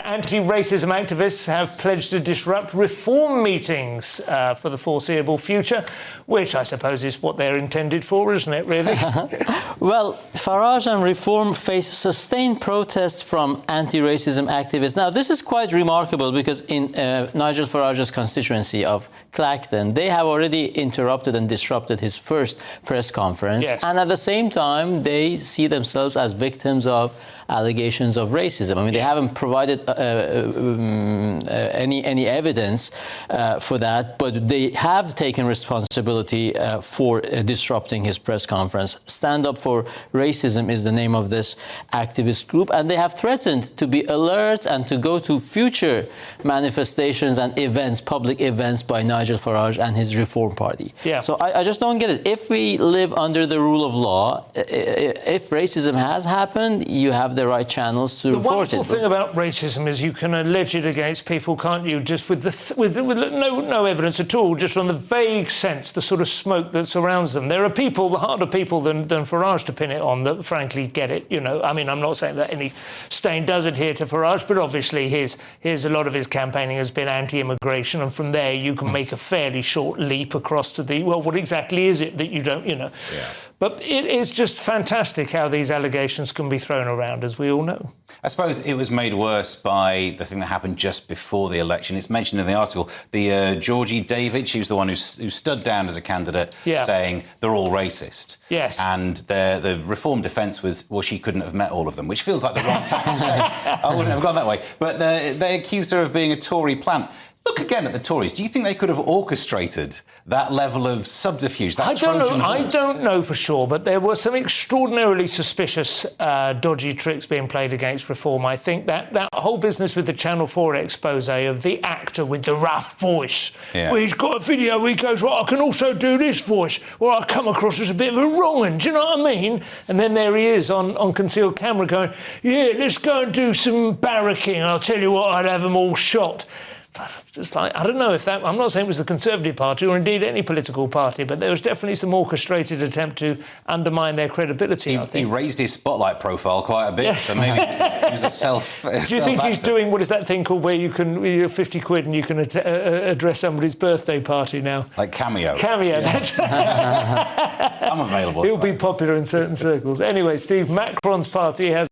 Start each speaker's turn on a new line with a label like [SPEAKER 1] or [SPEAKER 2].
[SPEAKER 1] Anti-racism activists have pledged to disrupt reform meetings for the foreseeable future, which I suppose is what they're intended for, isn't it, really?
[SPEAKER 2] Well, Farage and Reform face sustained protests from anti-racism activists. Now, this is quite remarkable because in Nigel Farage's constituency of Clacton, they have already interrupted and disrupted his first press conference.
[SPEAKER 1] Yes.
[SPEAKER 2] And at the same time, they see themselves as victims of allegations of racism. I mean, they haven't provided any evidence for that, but they have taken responsibility for disrupting his press conference. Stand Up for Racism is the name of this activist group, and they have threatened to be alert and to go to future manifestations and events, public events by Nigel Farage and his Reform Party.
[SPEAKER 1] Yeah.
[SPEAKER 2] So I just don't get it. If we live under the rule of law, if racism has happened, you have the right channels to report it.
[SPEAKER 1] The wonderful thing about racism is you can allege it against people, can't you, just with no evidence at all, just from the vague sense, the sort of smoke that surrounds them. There are people, the harder people than Farage to pin it on, that frankly get it, you know. I mean, I'm not saying that any stain does adhere to Farage, but obviously here's a lot of his campaigning has been anti-immigration, and from there you can make a fairly short leap across to the, well, what exactly is it that you don't, you know. Yeah. But it is just fantastic how these allegations can be thrown around, as we all know.
[SPEAKER 3] I suppose it was made worse by the thing that happened just before the election. It's mentioned in the article, the Georgie David, she was the one who stood down as a candidate, saying they're all racist.
[SPEAKER 1] Yes.
[SPEAKER 3] And the Reform defence was, well, she couldn't have met all of them, which feels like the wrong tactic. I wouldn't have gone that way. But they accused her of being a Tory plant. Look again at the Tories. Do you think they could have orchestrated that level of subterfuge, that Trojan horse?
[SPEAKER 1] I don't know for sure, but there were some extraordinarily suspicious, dodgy tricks being played against Reform. I think that whole business with the Channel 4 expose of the actor with the rough voice, where he's got a video where he goes, well, I can also do this voice, or I come across as a bit of a wrong un, do you know what I mean? And then there he is on concealed camera going, yeah, let's go and do some barracking. I'll tell you what, I'd have them all shot. But just like, I don't know if that, I'm not saying it was the Conservative Party or indeed any political party, but there was definitely some orchestrated attempt to undermine their credibility, I think.
[SPEAKER 3] He raised his spotlight profile quite a bit, so maybe he was a self Do
[SPEAKER 1] you think he's doing, what is that thing called where you can, with your 50 quid and you can address somebody's birthday party now?
[SPEAKER 3] Like Cameo.
[SPEAKER 1] Cameo, that's
[SPEAKER 3] I'm available.
[SPEAKER 1] He'll be popular in certain circles. Anyway, Steve, Macron's party has